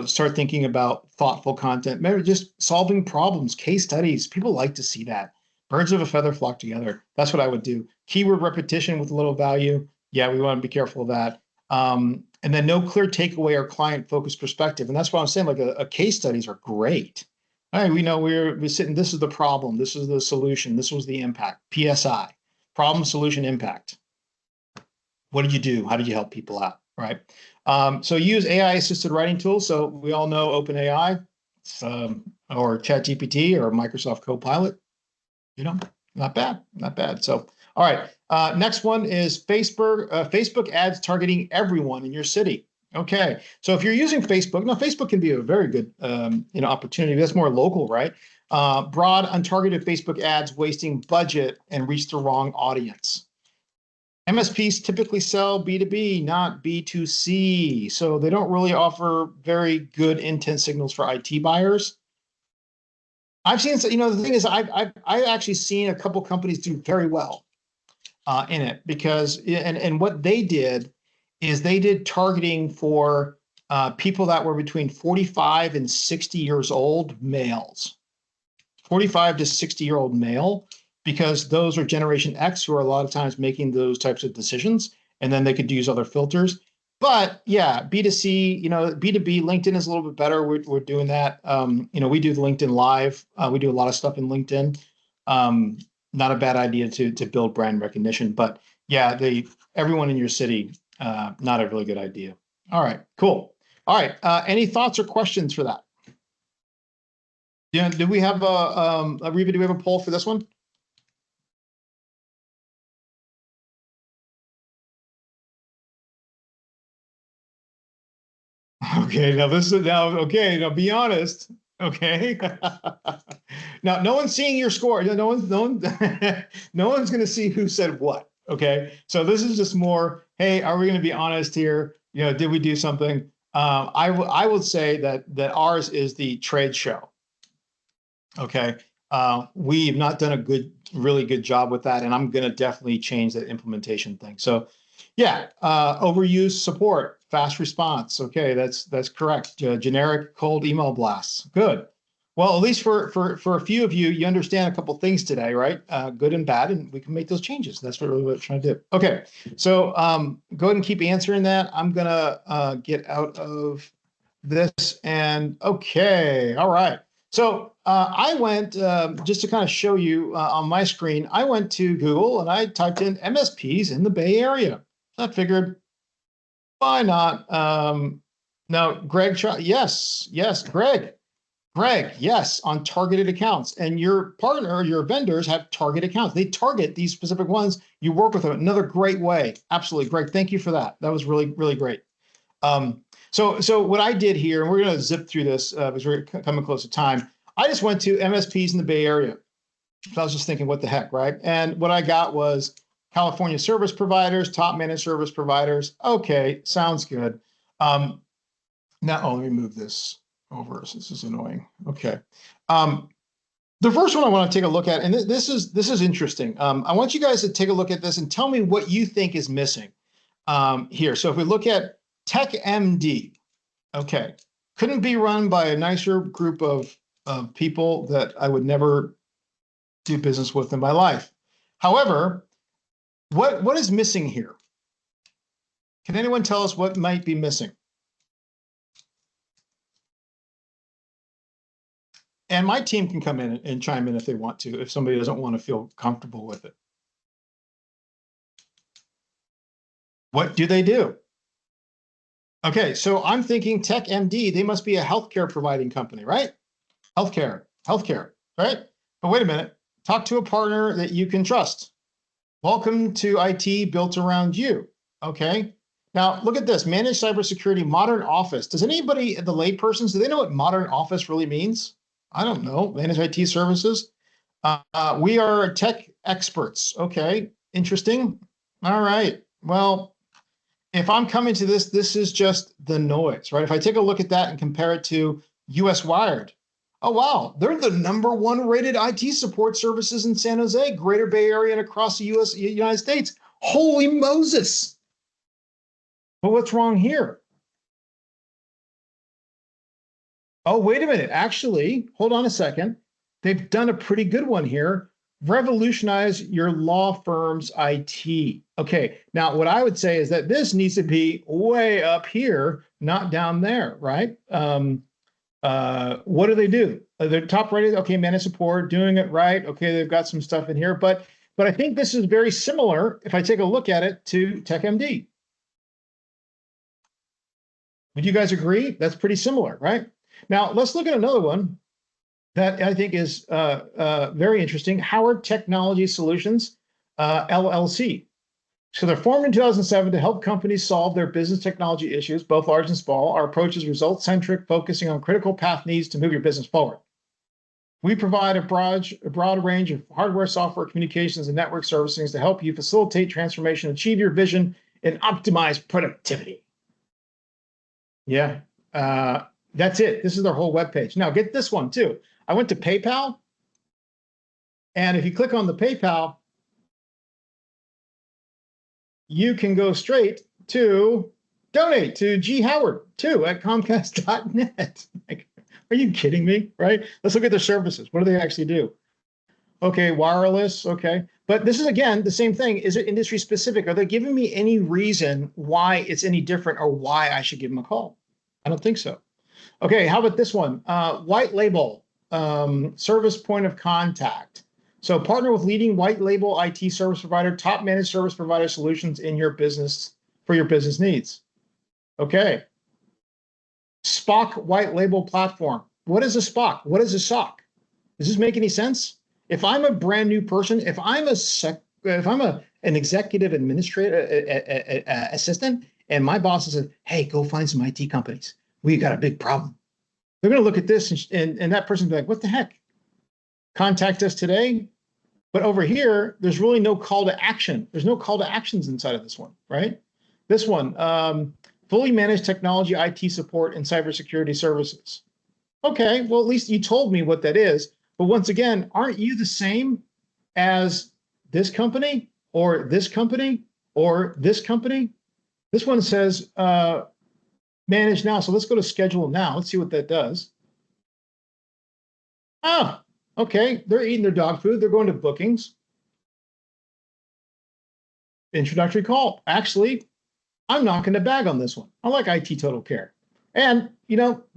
start thinking about thoughtful content. Maybe just solving problems, case studies. People like to see that. Birds of a feather flock together. That's what I would do. Keyword repetition with a little value. Yeah, we want to be careful of that. And then no clear takeaway or client-focused perspective. And that's what I'm saying. Like a case studies are great. All right, we know we're sitting. This is the problem. This is the solution. This was the impact. PSI, problem, solution, impact. What did you do? How did you help people out? Right. So use AI-assisted writing tools. So we all know OpenAI, or ChatGPT or Microsoft Copilot. Not bad. So, all right. Next one is Facebook ads targeting everyone in your city. Okay. So if you're using Facebook, now Facebook can be a very good opportunity. That's more local, right? Broad, untargeted Facebook ads wasting budget and reach the wrong audience. MSPs typically sell B2B, not B2C. So they don't really offer very good intent signals for IT buyers. I've seen, the thing is, I've actually seen a couple companies do very well in it because, and what they did is they did targeting for people that were between 45 and 60 years old, males, 45 to 60-year-old male, because those are Generation X who are a lot of times making those types of decisions, and then they could use other filters. But yeah, B2C, B2B, LinkedIn is a little bit better. We're doing that. We do the LinkedIn Live. We do a lot of stuff in LinkedIn. Not a bad idea to build brand recognition, but yeah, everyone in your city, not a really good idea. All right, cool. All right, any thoughts or questions for that? Yeah, do we have Reva, do we have a poll for this one? Okay, now be honest. Okay. Now, no one's seeing your score. No one's going to see who said what. Okay. So this is just more, hey, are we going to be honest here? Did we do something? I would say that ours is the trade show. Okay. We've not done a really good job with that, and I'm going to definitely change that implementation thing. So yeah, overuse support, fast response. Okay, that's correct. Generic cold email blasts. Good. Well, at least for a few of you, you understand a couple things today, right? Good and bad, and we can make those changes. That's what we're trying to do. Okay, so go ahead and keep answering that. I'm gonna get out of this, and okay, all right. So I went, just to kind of show you on my screen, I went to Google and I typed in MSPs in the Bay Area. I figured, why not? Now, Greg, yes, Greg, yes, on targeted accounts. And your partner, your vendors have target accounts. They target these specific ones. You work with them. Another great way. Absolutely, Greg. Thank you for that. That was really, really great. So what I did here, and we're going to zip through this because we're coming close to time. I just went to MSPs in the Bay Area. So I was just thinking, what the heck, right? And what I got was California service providers, top managed service providers. Okay, sounds good. Now, let me move this over. So this is annoying. Okay. The first one I want to take a look at, and this is interesting. I want you guys to take a look at this and tell me what you think is missing here. So if we look at TechMD, okay, couldn't be run by a nicer group of people that I would never do business with in my life. However, what is missing here? Can anyone tell us what might be missing? And my team can come in and chime in if they want to, if somebody doesn't want to feel comfortable with it. What do they do? Okay, so I'm thinking TechMD, they must be a healthcare providing company, right? Healthcare, right? But wait a minute, talk to a partner that you can trust. Welcome to IT built around you, okay? Now, look at this, managed cybersecurity, modern office. Does anybody, the laypersons, do they know what modern office really means? I don't know, managed IT services. We are tech experts, okay, interesting. All right, well, if I'm coming to this, this is just the noise, right? If I take a look at that and compare it to US Wired, oh, wow, they're the #1 rated IT support services in San Jose, Greater Bay Area, and across the United States. Holy Moses. But what's wrong here? Oh, wait a minute. Actually, hold on a second. They've done a pretty good one here. Revolutionize your law firm's IT. Okay, now what I would say is that this needs to be way up here, not down there, right? What do they do? They're top rated. Okay, managed support, doing it right. Okay, they've got some stuff in here, but I think this is very similar, if I take a look at it, to TechMD. Would you guys agree? That's pretty similar, right? Now, let's look at another one that I think is very interesting. Howard Technology Solutions, LLC. So they're formed in 2007 to help companies solve their business technology issues, both large and small. Our approach is result-centric, focusing on critical path needs to move your business forward. We provide a broad range of hardware, software, communications, and network services to help you facilitate transformation, achieve your vision, and optimize productivity. Yeah, that's it. This is their whole webpage. Now get this one too. I went to PayPal, and if you click on the PayPal, you can go straight to donate to G. Howard too at Comcast.net. Like, are you kidding me? Right? Let's look at their services. What do they actually do? Okay, wireless. Okay. But this is, again, the same thing. Is it industry specific? Are they giving me any reason why it's any different or why I should give them a call? I don't think so. Okay, how about this one? White label, service point of contact. So partner with leading white label IT service provider, top managed service provider solutions in your business for your business needs. Okay. Spock white label platform. What is a Spock? What is a SOC? Does this make any sense? If I'm a brand new person, if I'm an executive administrator assistant, and my boss says, "Hey, go find some IT companies. We got a big problem." They're going to look at this, and that person be like, "What the heck? Contact us today." But over here, there's really no call to action. There's no call to actions inside of this one, right? This one. Fully managed technology, IT support, and cybersecurity services. Okay, well, at least you told me what that is. But once again, aren't you the same as this company or this company or this company? This one says manage now. So let's go to schedule now. Let's see what that does. Ah, okay. They're eating their dog food. They're going to bookings. Introductory call. Actually, I'm not going to bag on this one. I like IT Total Care. And,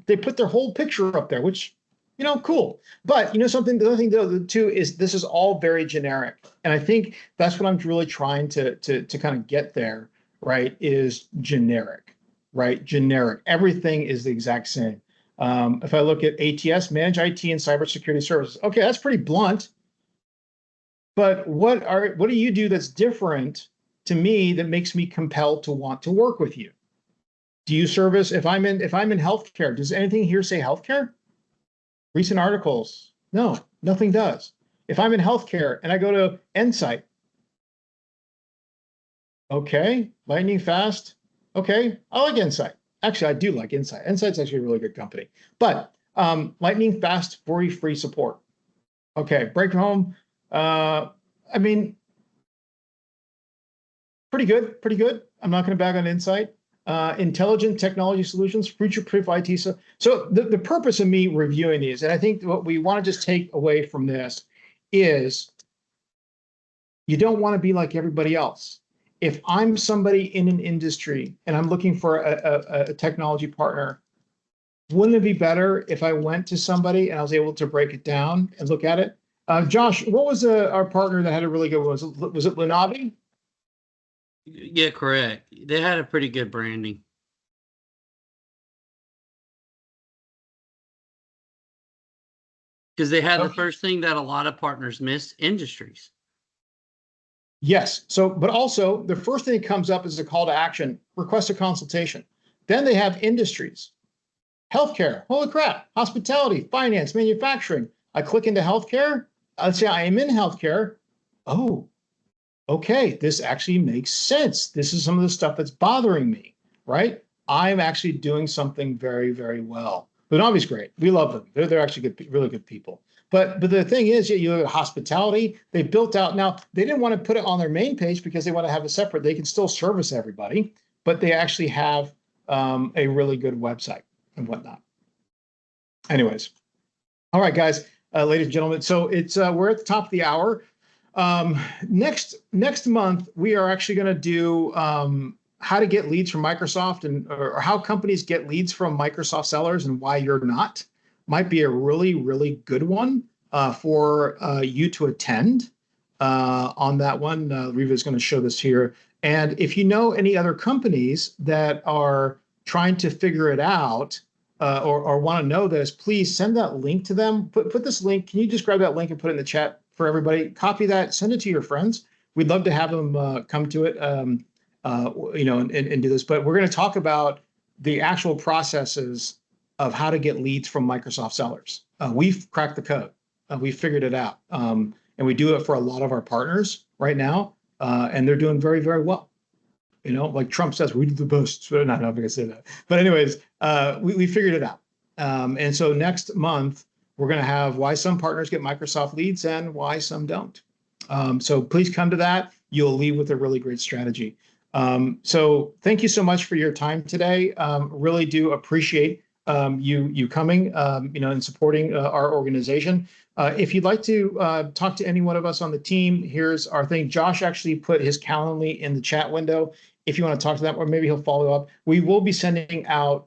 they put their whole picture up there, which, cool. But, something, the other thing too is this is all very generic. And I think that's what I'm really trying to kind of get there, right, is generic, right? Generic. Everything is the exact same. If I look at ATS, Manage IT and Cybersecurity Services. Okay, that's pretty blunt. But what do you do that's different to me that makes me compelled to want to work with you? Do you service, if I'm in healthcare, does anything here say healthcare? Recent articles? No, nothing does. If I'm in healthcare and I go to Insight, okay, lightning fast. Okay, I like Insight. Actually, I do like Insight. Insight's actually a really good company. But lightning fast, free support. Okay, break home. Pretty good. I'm not going to bag on Insight. Intelligent technology solutions, future-proof IT. So the purpose of me reviewing these, and I think what we want to just take away from this is you don't want to be like everybody else. If I'm somebody in an industry and I'm looking for a technology partner, wouldn't it be better if I went to somebody and I was able to break it down and look at it? Josh, what was our partner that had a really good one? Was it Lunavi? Yeah, correct. They had a pretty good branding. Because they had the first thing that a lot of partners miss, industries. Yes. So, but also the first thing that comes up is a call to action, request a consultation. Then they have industries, healthcare. Holy crap. Hospitality, finance, manufacturing. I click into healthcare. Let's say I am in healthcare. Oh, okay, this actually makes sense. This is some of the stuff that's bothering me, right? I'm actually doing something very, very well. Lunavi's great. We love them. They're actually good, really good people. But the thing is, you look at hospitality, they built out. Now, they didn't want to put it on their main page because they want to have a separate, they can still service everybody, but they actually have a really good website and whatnot. Anyways, all right, guys, ladies and gentlemen. So it's we're at the top of the hour. Next month, we are actually going to do how to get leads from Microsoft or how companies get leads from Microsoft sellers and why you're not. Might be a really, really good one for you to attend on that one. Riva is going to show this here. And if you know any other companies that are trying to figure it out or want to know this, please send that link to them. Put this link. Can you just grab that link and put it in the chat for everybody? Copy that, send it to your friends. We'd love to have them come to it, and do this. But we're going to talk about the actual processes of how to get leads from Microsoft sellers. We've cracked the code. We figured it out. And we do it for a lot of our partners right now. And they're doing very, very well. You know, like Trump says, we do the best. So, not going to say that. But anyways, we figured it out. And so next month, we're going to have why some partners get Microsoft leads and why some don't. So please come to that. You'll leave with a really great strategy. So thank you so much for your time today. Really do appreciate you coming, and supporting our organization. If you'd like to talk to any one of us on the team, here's our thing. Josh actually put his Calendly in the chat window. If you want to talk to that, or maybe he'll follow up. We will be sending out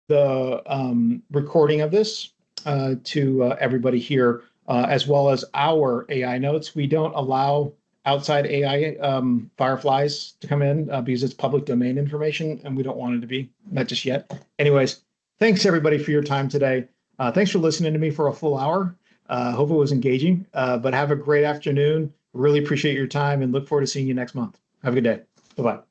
the recording of this to everybody here, as well as our AI notes. We don't allow outside AI fireflies to come in because it's public domain information, and we don't want it to be, not just yet. Anyways, thanks everybody for your time today. Thanks for listening to me for a full hour. Hope it was engaging, but have a great afternoon. Really appreciate your time and look forward to seeing you next month. Have a good day. Bye-bye.